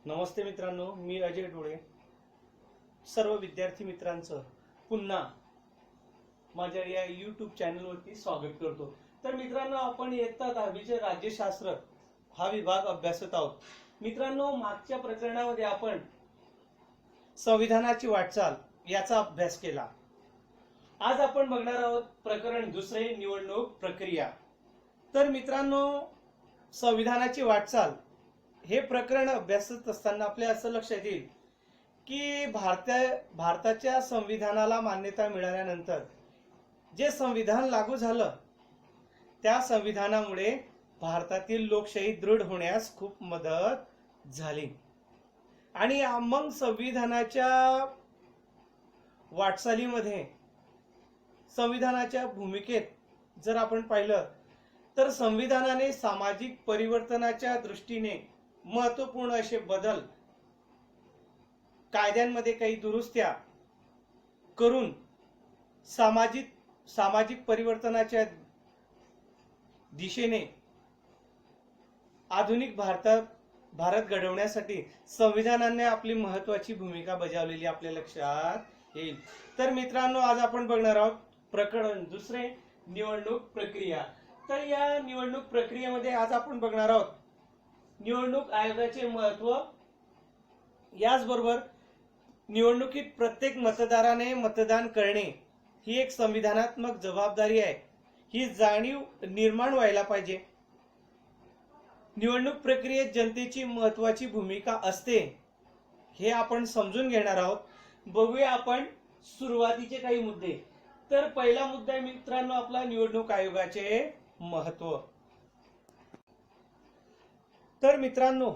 नमस्ते मित्रांनो, मी अजय डोळे. सर्व विद्यार्थी मित्रांचं पुन्हा माझ्या या यूट्यूब चॅनलवरती स्वागत करतो. तर मित्रांनो, आपण इयत्ता 10वीचे राज्यशास्त्र हा विभाग अभ्यासत आहोत. मित्रांनो, मागच्या प्रकरणामध्ये आपण संविधानाची वाटचाल याचा अभ्यास केला. आज आपण बघणार आहोत प्रकरण दुसरे, निवडणूक प्रक्रिया. तर मित्रांनो, संविधानाची वाटचाल हे प्रकरण अभ्यासत असताना आपल्या असं लक्षात येईल की भारताच्या संविधानाला मान्यता मिळाल्यानंतर जे संविधान लागू झालं त्या संविधानामुळे भारतातील लोकशाही दृढ होण्यास खूप मदत झाली. आणि मग संविधानाच्या वाटचालीमध्ये संविधानाच्या भूमिकेत जर आपण पाहिलं तर संविधानाने सामाजिक परिवर्तनाच्या दृष्टीने महत्वपूर्ण असे बदल, कायद्यांमध्ये काही दुरुस्त्या करून सामाजिक परिवर्तनाच्या दिशेने आधुनिक भारत घडवण्यासाठी संविधानाने आपली महत्वाची भूमिका बजावलेली आपल्या लक्षात येईल. तर मित्रांनो, आज आपण बघणार आहोत प्रकरण दुसरे, निवडणूक प्रक्रिया. तर या निवडणूक प्रक्रियेमध्ये आज आपण बघणार आहोत निवडणूक आयोगाचे महत्व, याचबरोबर निवडणुकीत प्रत्येक मतदाराने मतदान करणे ही एक संविधानात्मक जबाबदारी आहे, ही जाणीव निर्माण व्हायला पाहिजे. निवडणूक प्रक्रियेत जनतेची महत्वाची भूमिका असते हे आपण समजून घेणार आहोत. बघूया आपण सुरुवातीचे काही मुद्दे. तर पहिला मुद्दा आहे मित्रांनो आपला निवडणूक आयोगाचे महत्व. तर मित्रांनो,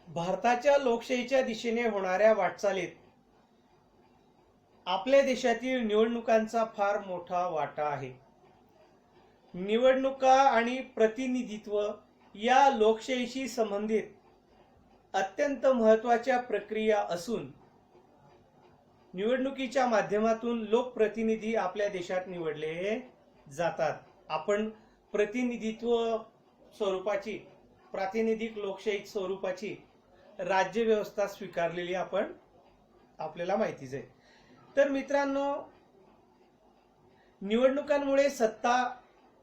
भारताच्या लोकशाहीच्या दिशेने होणाऱ्या वाटचालीत आपल्या देशातील निवडणुकांचा फार मोठा वाटा आहे. निवडणुका आणि प्रतिनिधित्व या लोकशाहीशी संबंधित अत्यंत महत्वाच्या प्रक्रिया असून निवडणुकीच्या माध्यमातून लोकप्रतिनिधी आपल्या देशात निवडले जातात. आपण प्रतिनिधित्व स्वरूपाची, प्रातिनिधिक लोकशाही स्वरूपाची राज्य व्यवस्था स्वीकारलेली आपल्याला माहितीच आहे. तर मित्रांनो, निवडणुकांमुळे सत्ता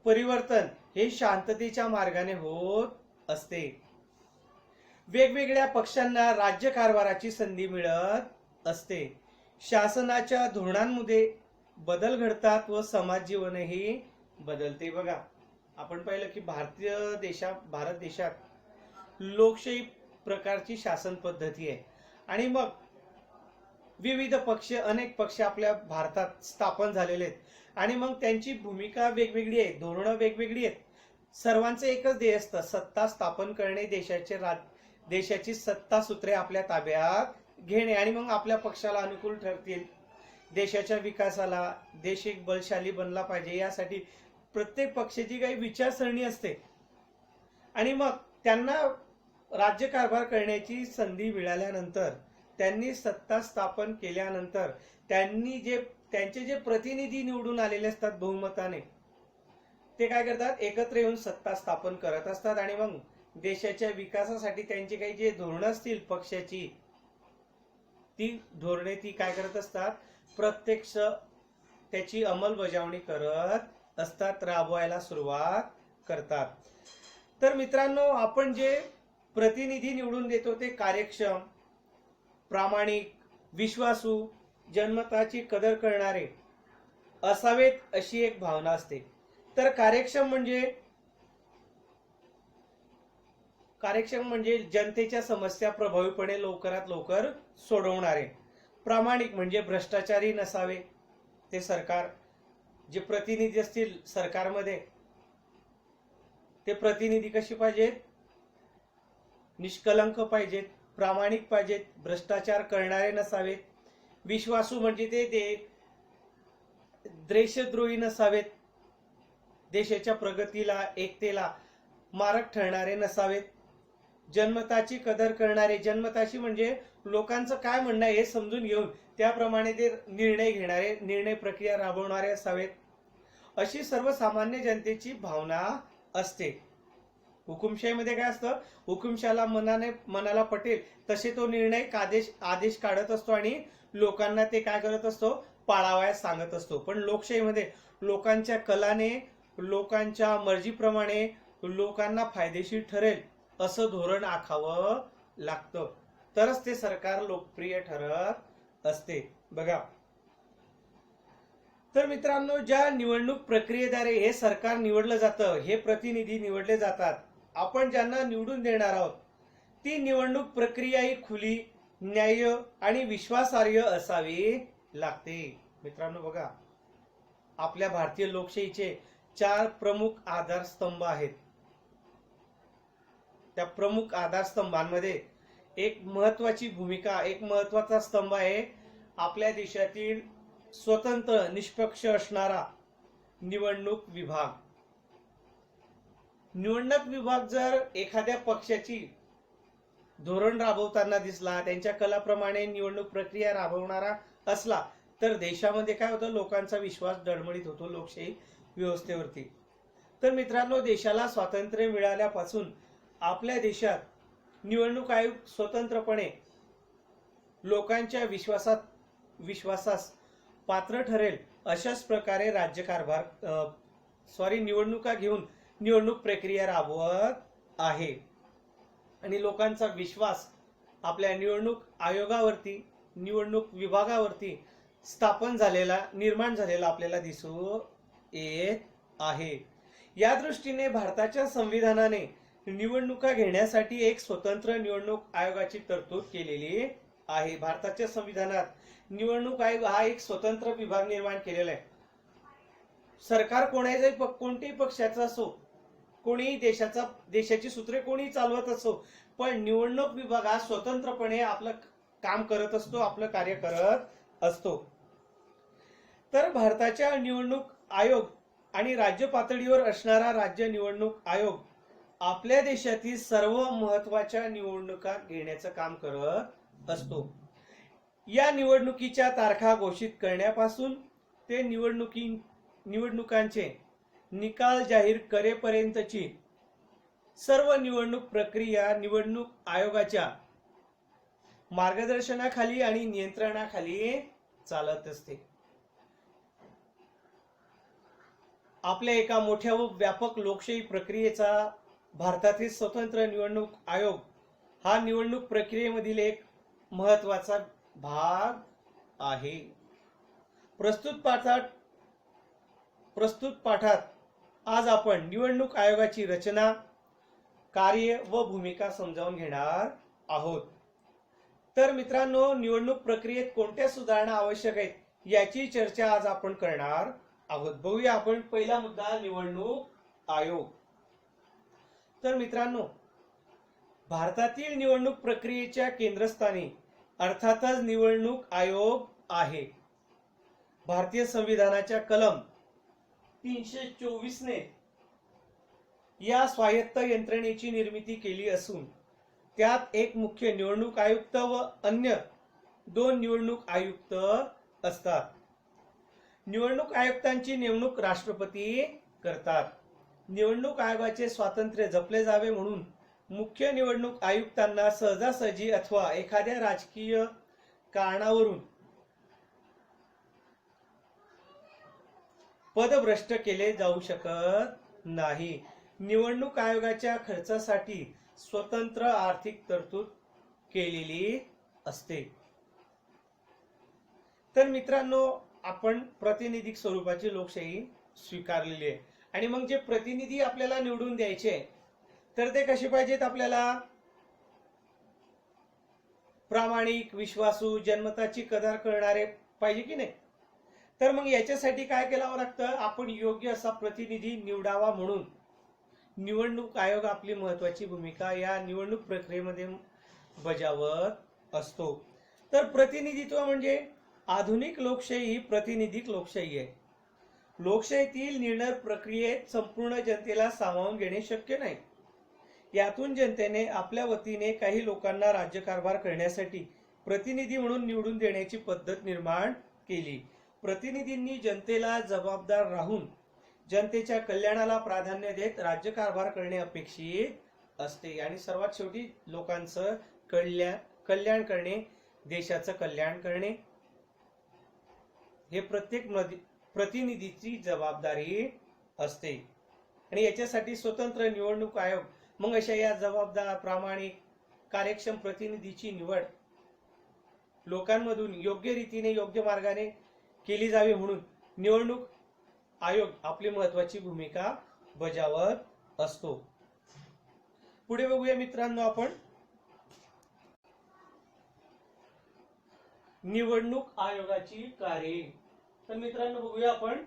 परिवर्तन हे शांततेच्या मार्गाने होत असते. वेगवेगळ्या पक्षांना राज्यकारभाराची संधी मिळत असते. शासनाच्या धोरणांमध्ये बदल घडतात व समाज जीवनही बदलते. बघा, आपण पाहिलं की भारत देशात लोकशाही प्रकारची शासन पद्धती आहे आणि मग विविध पक्ष, अनेक पक्ष आपल्या भारतात स्थापन झालेले आहेत आणि मग त्यांची भूमिका वेगवेगळी आहे, धोरणं वेगवेगळी आहेत. सर्वांचं एकच ध्येय असतं, सत्ता स्थापन करणे, देशाची सत्ता सूत्रे आपल्या ताब्यात घेणे आणि मग आपल्या पक्षाला अनुकूल ठरतील, देशाच्या विकासाला, देश एक बलशाली बनला पाहिजे यासाठी प्रत्येक पक्षाची काही विचारसरणी असते. आणि मग त्यांना राज्यकारभार करण्याची संधी मिळाल्यानंतर, त्यांनी सत्ता स्थापन केल्यानंतर त्यांचे जे प्रतिनिधी निवडून आलेले असतात बहुमताने, ते काय करतात, एकत्र येऊन सत्ता स्थापन करत असतात आणि मग देशाच्या विकासासाठी त्यांची काही जे धोरणं असतील पक्षाची, ती धोरणे ती काय करत असतात, प्रत्यक्ष त्याची अंमलबजावणी करत असतात, राबवायला सुरुवात करतात. तर मित्रांनो, आपण जे प्रतिनिधी निवडून देतो ते कार्यक्षम, प्रामाणिक, विश्वासू, जनमताची कदर करणारे असावेत अशी एक भावना असते. तर कार्यक्षम म्हणजे जनतेच्या समस्या प्रभावीपणे लवकरात लवकर सोडवणारे. प्रामाणिक म्हणजे भ्रष्टाचारी नसावे ते सरकार. जे प्रतिनिधी असतील सरकारमध्ये ते प्रतिनिधी कशी पाहिजेत, निष्कलंक पाहिजेत, प्रामाणिक पाहिजेत, भ्रष्टाचार करणारे नसावेत. विश्वासू म्हणजे ते देशद्रोही नसावेत, देशाच्या प्रगतीला, एकतेला मारक ठरणारे नसावेत. जनमताची कदर करणारे, जनमताची म्हणजे लोकांचं काय म्हणणं आहे हे समजून घेऊन त्याप्रमाणे ते निर्णय घेणारे, निर्णय प्रक्रिया राबवणारे असावेत, अशी सर्वसामान्य जनतेची भावना असते. हुकुमशाहीमध्ये काय असतं, हुकुमशाला मनाला पटेल तसे तो निर्णय आदेश काढत असतो आणि लोकांना ते काय करत असतो, पाळावयास सांगत असतो. पण लोकशाहीमध्ये लोकांच्या कलाने, लोकांच्या मर्जीप्रमाणे लोकांना फायदेशीर ठरेल असं धोरण आखावं लागतं, तरच ते सरकार लोकप्रिय ठरत असते. बघा, तर मित्रांनो, ज्या निवडणूक प्रक्रियेद्वारे हे सरकार निवडलं जातं, हे प्रतिनिधी निवडले जातात, आपण ज्यांना निवडून देणार आहोत, ती निवडणूक प्रक्रिया ही खुली, न्याय्य आणि विश्वासार्ह असावी लागते. मित्रांनो बघा, आपल्या भारतीय लोकशाहीचे 4 प्रमुख आधारस्तंभ आहेत. त्या प्रमुख आधारस्तंभांमध्ये एक महत्वाचा स्तंभ आहे आपल्या देशातील स्वतंत्र निष्पक्ष असणारा निवडणूक विभाग. निवडणूक विभाग जर एखाद्या पक्षाची धोरण राबवताना दिसला, त्यांच्या कलाप्रमाणे निवडणूक प्रक्रिया राबवणारा असला, तर देशामध्ये काय होतं, लोकांचा विश्वास डळमळीत होतो लोकशाही व्यवस्थेवरती. तर मित्रांनो, देशाला स्वातंत्र्य मिळाल्यापासून आपल्या देशात निवडणूक आयोग स्वतंत्रपणे लोकांच्या विश्वासास पात्र ठरेल अशाच प्रकारे निवडणुका घेऊन निवडणूक प्रक्रिया राबवत आहे. आणि लोकांचा विश्वास आपल्या निवडणूक आयोगावरती, निवडणूक विभागावरती निर्माण झालेला आपल्याला दिसून येत आहे. या दृष्टीने भारताच्या संविधानाने निवडणुका घेण्यासाठी एक स्वतंत्र निवडणूक आयोगाची तरतूद केलेली आहे. भारताच्या संविधानात निवडणूक आयोग हा एक स्वतंत्र विभाग निर्माण केलेला आहे. सरकार कोणत्याही पक्षाचा असो, कोणीही देशाची सूत्रे कोणी चालवत असो, पण निवडणूक विभाग हा स्वतंत्रपणे आपलं काम करत असतो, आपलं कार्य करत असतो. तर भारताच्या निवडणूक आयोग आणि राज्य पातळीवर असणारा राज्य निवडणूक आयोग आपल्या देशातील सर्व महत्वाच्या निवडणुका घेण्याचं काम करत असतो. या निवडणुकीच्या तारखा घोषित करण्यापासून ते निवडणुकांचे निकाल जाहीर करेपर्यंतची सर्व निवडणूक प्रक्रिया निवडणूक आयोगाच्या मार्गदर्शनाखाली आणि नियंत्रणाखाली चालत असते. आपल्या एका मोठ्या व व्यापक लोकशाही प्रक्रियेचा भारतातील स्वतंत्र निवडणूक आयोग हा निवडणूक प्रक्रियेमधील एक महत्वाचा भाग आहे. प्रस्तुत पाठात आज आपण निवडणूक आयोगाची रचना, कार्य व भूमिका समजावून घेणार आहोत. तर मित्रांनो, निवडणूक प्रक्रियेत कोणत्या सुधारणा आवश्यक आहेत याची चर्चा आज आपण करणार आहोत. बघूया आपण पहिला मुद्दा, निवडणूक आयोग. तर मित्रांनो, भारतातील निवडणूक प्रक्रियेच्या केंद्रस्थानी अर्थातच निवडणूक आयोग आहे. भारतीय संविधानाच्या कलम 324 ने या स्वायत्त यंत्रणेची निर्मिती केली असून त्यात एक मुख्य निवडणूक आयुक्त व अन्य 2 निवडणूक आयुक्त असतात. निवडणूक आयुक्तांची नेमणूक राष्ट्रपती करतात. निवडणूक आयोगाचे स्वातंत्र्य जपले जावे म्हणून मुख्य निवडणूक आयुक्तांना सहजासहजी अथवा एखाद्या राजकीय कारणावरून पदभ्रष्ट केले जाऊ शकत नाही. निवडणूक आयोगाच्या खर्चासाठी स्वतंत्र आर्थिक तरतूद केलेली असते. तर मित्रांनो, आपण प्रातिनिधिक स्वरूपाची लोकशाही स्वीकारलेली आहे. आणि मग जे प्रतिनिधी आपल्याला निवडून द्यायचे तर ते कसे पाहिजेत, आपल्याला प्रामाणिक, विश्वासू, जनमताची कदर करणारे पाहिजे की नाही. तर मग याच्यासाठी काय करावं लागतं, आपण योग्य असा प्रतिनिधी निवडावा म्हणून निवडणूक आयोग आपली महत्वाची भूमिका या निवडणूक प्रक्रियेमध्ये बजावत असतो. तर प्रतिनिधित्व म्हणजे आधुनिक लोकशाही ही प्रातिनिधिक लोकशाही आहे. लोकशाहीतील निर्णय प्रक्रियेत संपूर्ण जनतेला सामावून घेणे शक्य नाही. यातून जनतेने आपल्या वतीने काही लोकांना राज्यकारभार करण्यासाठी प्रतिनिधी म्हणून निवडून देण्याची पद्धत निर्माण केली. प्रतिनिधींनी जनतेला जबाबदार राहून जनतेच्या कल्याणाला प्राधान्य देत राज्यकारभार करणे अपेक्षित असते आणि सर्वात शेवटी लोकांचं कल्याण करणे, देशाचं कल्याण करणे हे प्रत्येक प्रतिनिधीची जबाबदारी असते आणि याच्यासाठी स्वतंत्र निवडणूक आयोग मग अशा या जबाबदार, प्रामाणिक, कार्यक्षम प्रतिनिधीची निवड लोकांमधून योग्य रीतीने, योग्य मार्गाने केली जावी म्हणून निवडणूक आयोग आपली महत्वाची भूमिका बजावत असतो. पुढे बघूया मित्रांनो आपण निवडणूक आयोगाची कार्ये. तर मित्रांनो बघूया आपण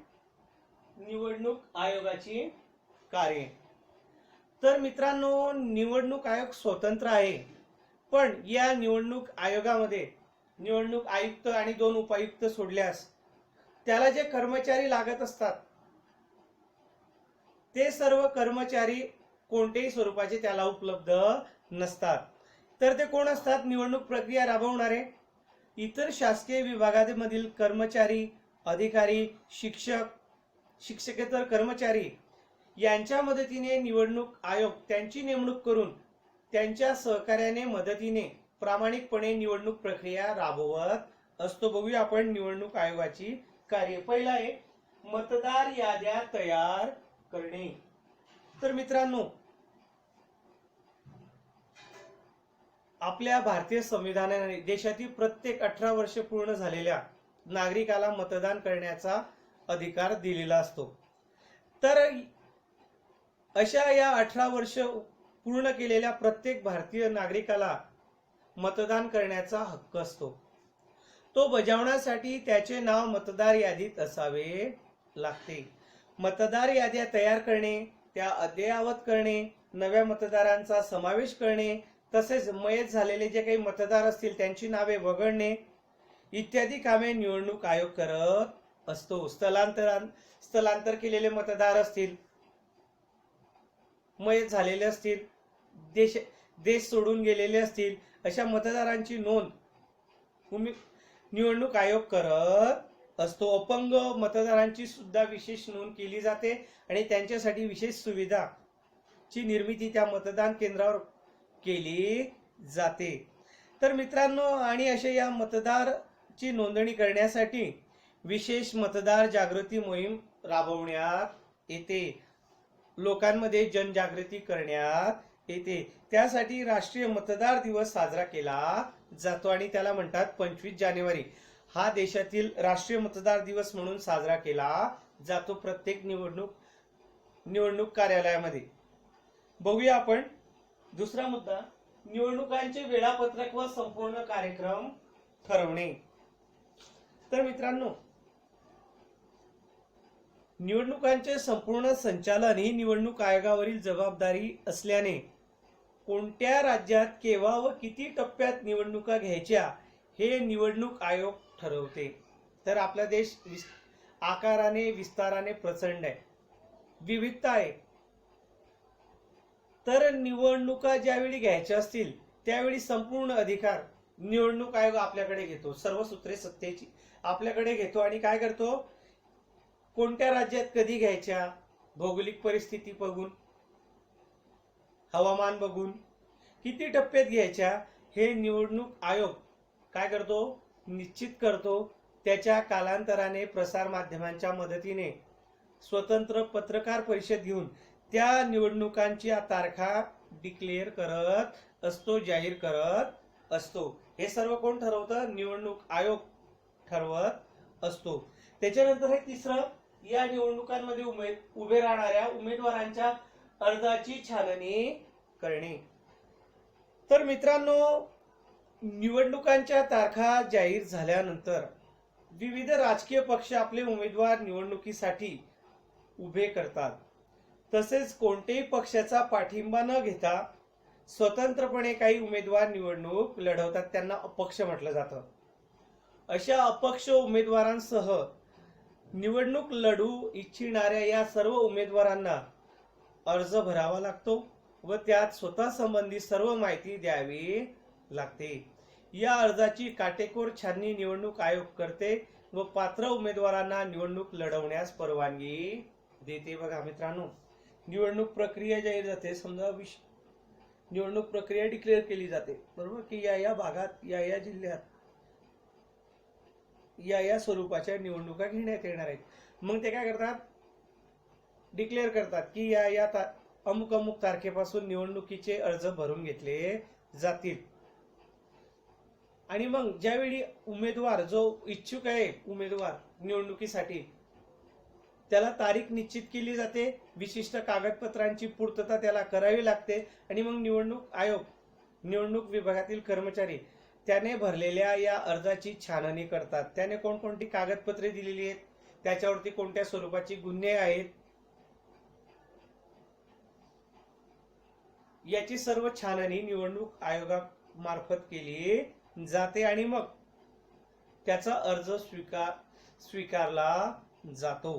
निवडणूक आयोगाची कार्ये. तर मित्रांनो निवडणूक आयोग स्वतंत्र आहे, पण या निवडणूक आयोगामध्ये निवडणूक आयुक्त आणि 2 उपायुक्त सोडल्यास त्याला जे कर्मचारी लागत असतात ते सर्व कर्मचारी कोणत्याही स्वरूपाचे त्याला उपलब्ध नसतात. तर ते कोण असतात? निवडणूक प्रक्रिया राबवणारे इतर शासकीय विभागांमधील कर्मचारी, अधिकारी, शिक्षक, शिक्षकेतर कर्मचारी यांच्या मदतीने निवडणूक आयोग त्यांची नेमणूक करून त्यांच्या सहकार्याने, मदतीने प्रामाणिकपणे निवडणूक प्रक्रिया राबवत असतो. बघूया आपण निवडणूक आयोगाची कार्य. पहिला आहे मतदार याद्या तयार करणे. तर मित्रांनो आपल्या भारतीय संविधानाने देशातील प्रत्येक 18 वर्ष पूर्ण झालेल्या नागरिकाला मतदान करण्याचा अधिकार दिलेला असतो. तर अशा या 18 वर्ष पूर्ण केलेल्या प्रत्येक भारतीय नागरिकाला मतदान करण्याचा हक्क असतो. तो बजावण्यासाठी त्याचे नाव मतदार यादीत असावे लागते. मतदार याद्या तयार करणे, त्या अद्ययावत करणे, नव्या मतदारांचा समावेश करणे, तसेच मयत झालेले जे काही मतदार असतील त्यांची नावे वगळणे इत्यादी कामे निवडणूक आयोग करत असतो. स्थलांतर केलेले मतदार असतील, मयत झालेले असतील, देश सोडून गेलेले असतील, अशा मतदारांची नोंद निवडणूक आयोग करत असतो. अपंग मतदारांची सुद्धा विशेष नोंद केली जाते आणि त्यांच्यासाठी विशेष सुविधाची निर्मिती त्या मतदान केंद्रावर केली जाते. तर मित्रांनो आणि अशा या मतदारची नोंदणी करण्यासाठी विशेष मतदार जागृती मोहीम राबवण्यात येते. लोकांमध्ये जनजागृती करण्यात येते. त्यासाठी राष्ट्रीय मतदार दिवस साजरा केला जातो आणि त्याला म्हणतात 25 जानेवारी हा देशातील राष्ट्रीय मतदार दिवस म्हणून साजरा केला जातो प्रत्येक निवडणूक कार्यालयामध्ये. बघूया आपण दुसरा मुद्दा निवडणुकांचे वेळापत्रक व संपूर्ण कार्यक्रम ठरवणे. तर मित्रांनो निवडणुकांचे संपूर्ण संचालन ही निवडणूक आयोगावरील जबाबदारी असल्याने कोणत्या राज्यात केव्हा व किती टप्प्यात निवडणुका घ्यायच्या हे निवडणूक आयोग ठरवते. तर आपला देश आकाराने, विस्ताराने प्रचंड आहे, विविधता आहे. तर निवडणुका ज्यावेळी घ्यायच्या असतील त्यावेळी संपूर्ण अधिकार निवडणूक आयोग आपल्याकडे घेतो. सर्व सूत्रे सत्तेची आपल्याकडे घेतो आणि काय करतो? कोणत्या राज्यात कधी घ्यायच्या, भौगोलिक परिस्थिती बघून, हवामान बघून, किती टप्प्यात घ्यायच्या हे निवडणूक आयोग काय करतो? निश्चित करतो. त्याच्या कालांतराने प्रसार माध्यमांच्या मदतीने स्वतंत्र पत्रकार परिषद घेऊन त्या निवडणुकांची तारखा डिक्लेअर करत असतो, जाहीर करत असतो. हे सर्व कोण ठरवतं? निवडणूक आयोग ठरवत असतो. त्याच्यानंतर हे तिसरं, या निवडणुकांमध्ये उभे राहणाऱ्या उमेदवारांच्या अर्जाची छाननी करणे. तर मित्रांनो निवडणुकांच्या तारखा जाहीर झाल्यानंतर विविध राजकीय पक्ष आपले उमेदवार निवडणुकीसाठी उभे करतात. तसेच कोणत्याही पक्षाचा पाठिंबा न घेता स्वतंत्रपणे काही उमेदवार निवडणूक लढवतात, त्यांना अपक्ष म्हटलं जातं. अशा अपक्ष उमेदवारांसह निवडणूक लढू इच्छिणाऱ्या या सर्व उमेदवारांना अर्ज भरावा लागतो व त्यात स्वतः संबंधी सर्व माहिती द्यावी लागते. या अर्जाची काटेकोर छाननी निवडणूक आयोग करते व पात्र उमेदवारांना निवडणूक लढवण्यास परवानगी देते बघा मित्रांनो. निवडणूक प्रक्रिया जाहीर जाते. समजा निवडणूक प्रक्रिया डिक्लेअर केली जाते, बरोबर, की या भागात या जिल्ह्यात या स्वरूपाच्या निवडणुका घेण्यात येणार आहेत. मग ते काय करतात, डिक्लेअर करतात की या अमुक अमुक तारखेपासून निवडणुकीचे अर्ज भरून घेतले जातील. आणि मग ज्यावेळी उमेदवार जो इच्छुक आहे उमेदवार निवडणुकीसाठी, त्याला तारीख निश्चित केली जाते, विशिष्ट कागदपत्रांची पूर्तता त्याला करावी लागते. आणि मग निवडणूक आयोग, निवडणूक विभागातील कर्मचारी त्याने भरलेल्या या अर्जाची छाननी करतात. त्याने कोणकोणती कागदपत्रे दिलेली आहेत, त्याच्यावरती कोणत्या स्वरूपाची गुन्हे आहेत, याची सर्व छाननी निवडणूक आयोगामार्फत केली जाते. आणि मग त्याचा अर्ज स्वीकारला जातो.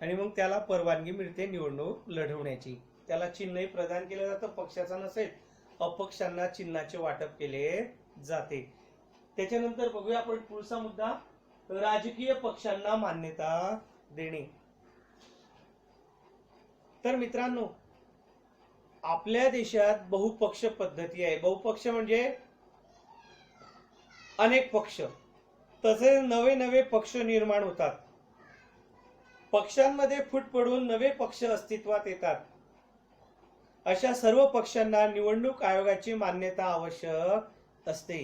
आणि मग त्याला परवानगी मिळते निवडणूक लढवण्याची. त्याला चिन्हही प्रदान केलं जातं. पक्षाचा नसेल, अपक्षांना चिन्हाचे वाटप केले जाते. त्याच्यानंतर बघूया आपण पुढचा मुद्दा, राजकीय पक्षांना मान्यता देणे. तर मित्रांनो, आपल्या देशात बहुपक्ष पद्धती आहे. बहुपक्ष म्हणजे अनेक पक्ष, तसे नवे नवे पक्ष निर्माण होतात. पक्षांमध्ये फूट पडून नवे पक्ष अस्तित्वात येतात. अशा सर्व पक्षांना निवडणूक आयोगाची मान्यता आवश्यक असते.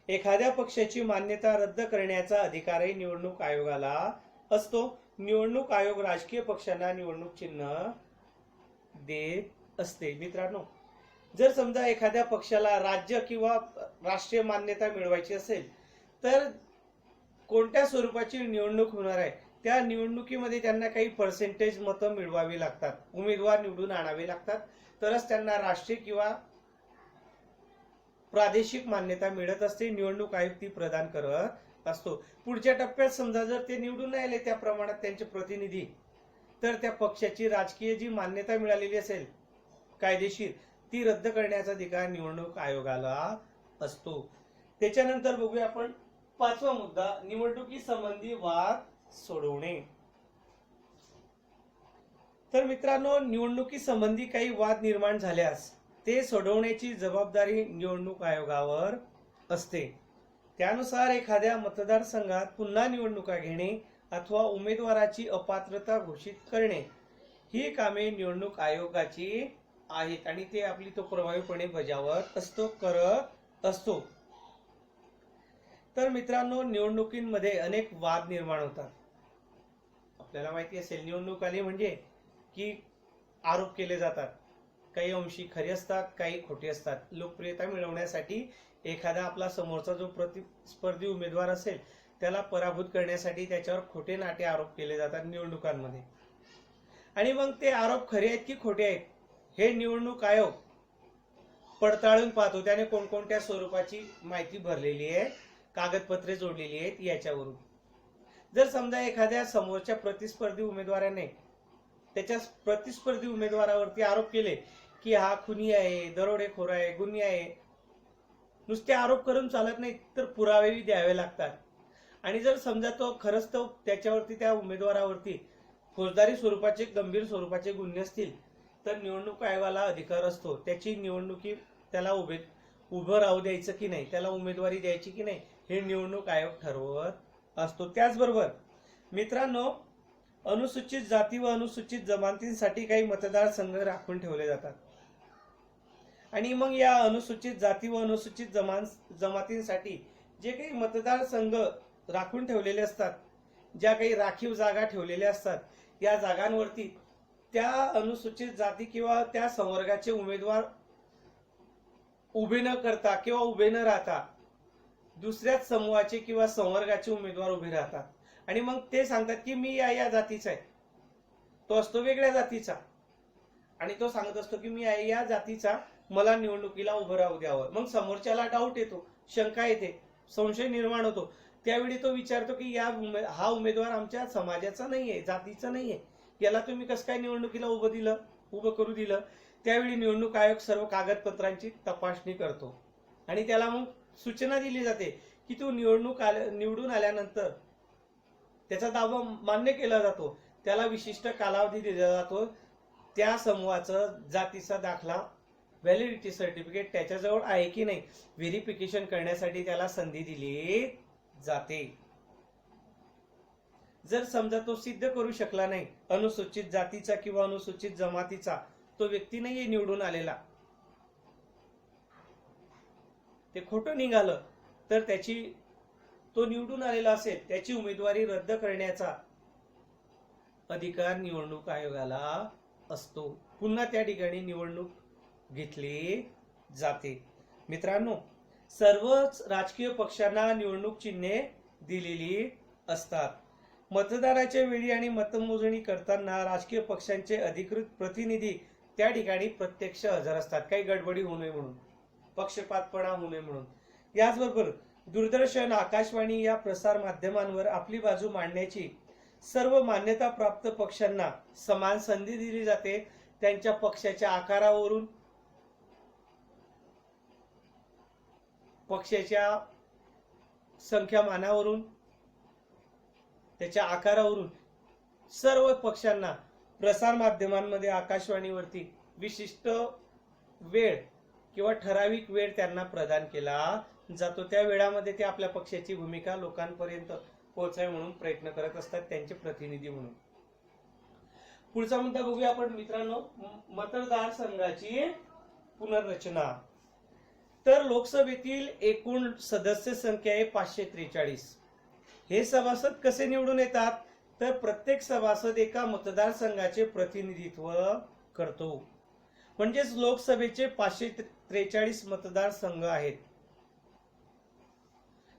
एखाद्या पक्षाची मान्यता रद्द करण्याचा अधिकारही निवडणूक आयोगाला असतो. निवडणूक आयोग राजकीय पक्षांना निवडणूक चिन्ह देत असते. मित्रांनो, जर समजा एखाद्या पक्षाला राज्य किंवा राष्ट्रीय मान्यता मिळवायची असेल, तर कोणत्या स्वरूपाची निवडणूक होणार आहे, त्या निवडणुकीमध्ये त्यांना काही पर्सेंटेज मतं मिळवावी लागतात, उमेदवार निवडून आणावे लागतात, तरच त्यांना राष्ट्रीय किंवा प्रादेशिक मान्यता मिळत असते. निवडणूक आयोग ती प्रदान करत असतो. पुढच्या टप्प्यात समजा जर ते निवडून नाही आले त्या प्रमाणात त्यांचे प्रतिनिधी, तर त्या पक्षाची राजकीय जी मान्यता मिळालेली असेल कायदेशीर, ती रद्द करण्याचा अधिकार निवडणूक आयोगाला असतो. त्याच्यानंतर बघूया आपण पाचवा मुद्दा, निवडणुकी संबंधी वाद सोडवणे. तर मित्रांनो, निवडणुकी संबंधी काही वाद निर्माण झाल्यास ते सोडवण्याची जबाबदारी निवडणूक आयोगावर असते. त्यानुसार एखाद्या मतदारसंघात पुन्हा निवडणुका घेणे अथवा उमेदवाराची अपात्रता घोषित करणे ही कामे निवडणूक आयोगाची आहेत आणि ते आपली तो प्रभावीपणे बजावत असतो, करत असतो. तर मित्रांनो, निवडणुकीमध्ये अनेक वाद निर्माण होतात. आपल्याला माहिती असेल, निवडणूक आली म्हणजे की आरोप केले जातात. काही अंशी खरे असतात, काही खोटे असतात. लोकप्रियता मिळवण्यासाठी एखादा आपला समोरचा जो प्रतिस्पर्धी उमेदवार असेल त्याला पराभूत करण्यासाठी त्याच्यावर खोटे नाटे आरोप केले जातात निवडणुकांमध्ये. आणि मग ते आरोप खरे आहेत की खोटे आहेत हे निवडणूक आयोग पडताळून पाहतो. त्याने कोणकोणत्या स्वरूपाची माहिती भरलेली आहे, कागदपत्रे जोडलेली आहेत याच्यावरून. जर समजा एखाद्या समोरच्या प्रतिस्पर्धी उमेदवाराने त्याच्या प्रतिस्पर्धी उमेदवारावरती आरोप केले की हा खुनी आहे, दरोडेखोर आहे, गुन्हे आहे, नुसते आरोप करून चालत नाही, तर पुरावेही द्यावे लागतात. आणि जर समजा तो खरंच तो त्याच्यावरती त्या उमेदवारावरती फौजदारी स्वरूपाचे गंभीर स्वरूपाचे गुन्हे असतील, तर निवडणूक आयोगाला अधिकार असतो त्याची निवडणुकी त्याला उभं राहू द्यायचं की नाही, त्याला उमेदवारी द्यायची की नाही, हे निवडणूक आयोग ठरवत असतो. त्याचबरोबर मित्रांनो, अनुसूचित जाती व अनुसूचित जमातींसाठी काही मतदारसंघ राखून ठेवले जातात. आणि मग या अनुसूचित जाती व अनुसूचित जमातींसाठी जे काही मतदारसंघ राखून ठेवलेले असतात, ज्या काही राखीव जागा ठेवलेल्या असतात, या जागांवरती त्या अनुसूचित जाती किंवा त्या संवर्गाचे उमेदवार उभे न करता किंवा उभे न राहता दुसऱ्याच समूहाचे किंवा संवर्गाचे उमेदवार उभे राहतात. आणि मग ते सांगतात की मी या जातीचा आहे, तो असतो वेगळ्या जातीचा, आणि तो सांगत असतो की मी या जातीचा, मला निवडणुकीला उभं राहू द्यावं. मग समोरच्याला डाऊट येतो, शंका येते, संशय निर्माण होतो. त्यावेळी तो विचारतो की हा उमेदवार आमच्या समाजाचा नाहीये, जातीचा नाहीये, याला तुम्ही कसं काय निवडणुकीला उभं करू दिलं. त्यावेळी निवडणूक आयोग सर्व कागदपत्रांची तपासणी करतो आणि त्याला मग सूचना दिली जाते की तू निवडून आल्यानंतर त्याचा दावा मान्य केला जातो. त्याला विशिष्ट कालावधी दिला जातो. त्या समूहाचं जातीचा दाखला, व्हॅलिडिटी सर्टिफिकेट त्याच्याजवळ आहे की नाही व्हेरिफिकेशन करण्यासाठी त्याला संधी दिली जाते. जर समजा तो सिद्ध करू शकला नाही, अनुसूचित जातीचा किंवा अनुसूचित जमातीचा तो व्यक्ती नाहीये निवडून आलेला, ते खोटं निघालं, तर तो निवडून आलेला असेल त्याची उमेदवारी रद्द करण्याचा अधिकार निवडणूक आयोगाला असतो. पुन्हा त्या ठिकाणी निवडणूक घेतली जाते. मित्रांनो, सर्वच राजकीय पक्षांना निवडणूक चिन्हे दिलेली असतात. मतदानाच्या वेळी आणि मतमोजणी करताना राजकीय पक्षांचे अधिकृत प्रतिनिधी त्या ठिकाणी प्रत्यक्ष हजर असतात, काही गडबडी होऊ नये म्हणून, पक्षपातपणा होऊ नये म्हणून. याचबरोबर दूरदर्शन, आकाशवाणी या प्रसार माध्यमांवर आपली बाजू मांडण्याची सर्व मान्यता प्राप्त पक्षांना समान संधी दिली जाते. त्यांच्या पक्षाच्या आकारावरून, पक्षाच्या संख्यामानावरून, त्याच्या आकारावरून सर्व पक्षांना प्रसार माध्यमांमध्ये, आकाशवाणीवरती विशिष्ट वेळ किंवा ठराविक वेळ त्यांना प्रदान केला जातो. त्या वेळामध्ये ते आपल्या पक्षाची भूमिका लोकांपर्यंत पोहोचावी म्हणून प्रयत्न करत असतात, त्यांचे प्रतिनिधी म्हणून. पुढचा मुद्दा बघूया आपण मित्रांनो, मतदारसंघाची पुनर्रचना. तर लोकसभेतील एकूण सदस्य संख्या आहे 543. हे सभासद कसे निवडून येतात, तर प्रत्येक सभासद एका मतदारसंघाचे प्रतिनिधित्व करतो. म्हणजेच लोकसभेचे 543 मतदारसंघ आहेत.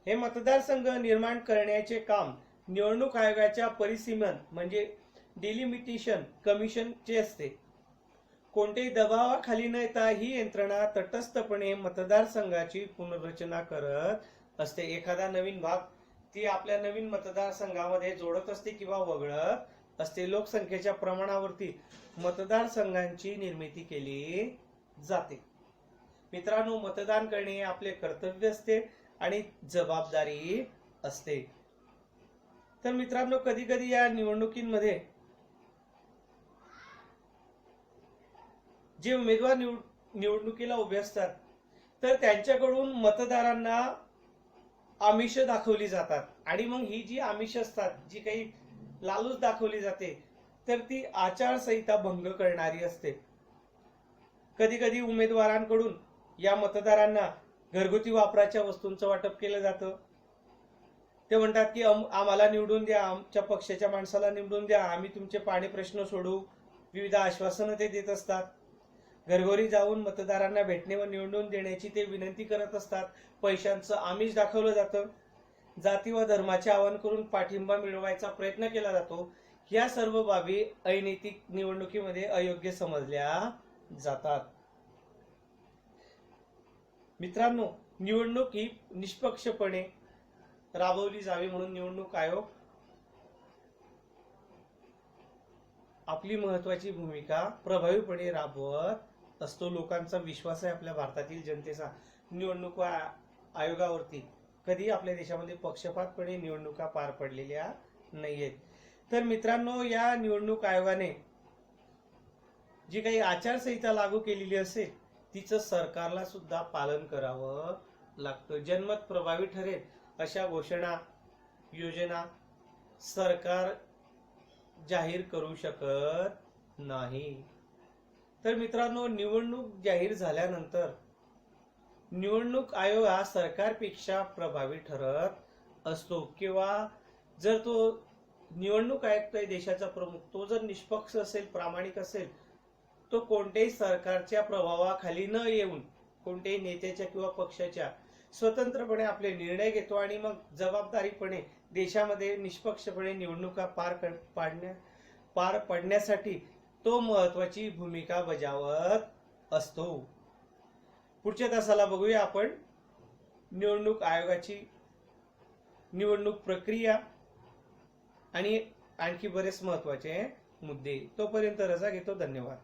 हे मतदारसंघ निर्माण करण्याचे काम निवडणूक आयोगाच्या परिसीमन म्हणजे डिलिमिटेशन कमिशनचे असते. कोणत्याही दबावाखाली न येता ही यंत्रणा तटस्थपणे मतदारसंघाची पुनर्रचना करत असते. एखादा नवीन भाग ती आपल्या नवीन मतदारसंघामध्ये जोडत असते किंवा वगळत असते. लोकसंख्येच्या प्रमाणावरती मतदारसंघांची निर्मिती केली जाते. मित्रांनो, मतदान करणे हे आपले कर्तव्य असते आणि जबाबदारी असते. तर मित्रांनो, कधी कधी या निवडणुकीमध्ये जे उमेदवार निवडणुकीला उभे असतात तर त्यांच्याकडून मतदारांना आमिष दाखवली जातात आणि मग ही जी आमिष असतात, जी काही लालूच दाखवली जाते, तर ती आचारसंहिता भंग करणारी असते. कधी कधी उमेदवारांकडून या मतदारांना घरगुती वापराच्या वस्तूंचं वाटप केलं जातं. ते म्हणतात की आम्हाला निवडून द्या, आमच्या पक्षाच्या माणसाला निवडून द्या, आम्ही तुमचे पाणी प्रश्न सोडू. विविध आश्वासनं ते देत असतात. घरघरी जाऊन मतदारांना भेटणे व निवडून देण्याची ते विनंती करत असतात. पैशांचं आमिष दाखवलं जातं. जाती व धर्माचे आवाहन करून पाठिंबा मिळवायचा प्रयत्न केला जातो. या सर्व बाबी अनैतिक निवडणुकीमध्ये अयोग्य समजल्या जातात. मित्रांनो, निवडणूक ही निष्पक्षपणे राबवली जावी म्हणून निवडणूक आयोग आपली महत्वाची भूमिका प्रभावीपणे राबवत असतो. लोकांचा विश्वास आहे आपल्या भारतातील जनतेचा निवडणूक आयोगावरती. कधी आपल्या देशामध्ये पक्षपातपणे निवडणुका पार पडलेल्या नाहीयेत. तर मित्रांनो, या निवडणूक आयोगाने जी काही आचारसंहिता लागू केलेली असेल तिचं सरकारला सुद्धा पालन करावं लागतं. जनमत प्रभावी ठरेल अशा घोषणा योजना सरकार जाहीर करू शकत नाही. तर मित्रांनो, निवडणूक जाहीर झाल्यानंतर निवडणूक आयोग हा सरकारपेक्षा प्रभावी ठरत असतो. किंवा जर तो निवडणूक आयुक्त आहे देशाचा प्रमुख, तो जर निष्पक्ष असेल, प्रामाणिक असेल, तो कोणत्याही सरकारच्या प्रभावाखाली न येऊन कोणत्याही नेत्याच्या किंवा पक्षाच्या स्वतंत्रपणे आपले निर्णय घेतो आणि मग जबाबदारीपणे देशामध्ये निष्पक्षपणे निवडणुका पार पडण्यासाठी तो महत्वाची भूमिका बजावत असतो. पुढच्या तासाला बघूया आपण निवडणूक आयोगाची निवडणूक प्रक्रिया आणि आणखी बरेच महत्वाचे मुद्दे. तोपर्यंत रजा घेतो. धन्यवाद.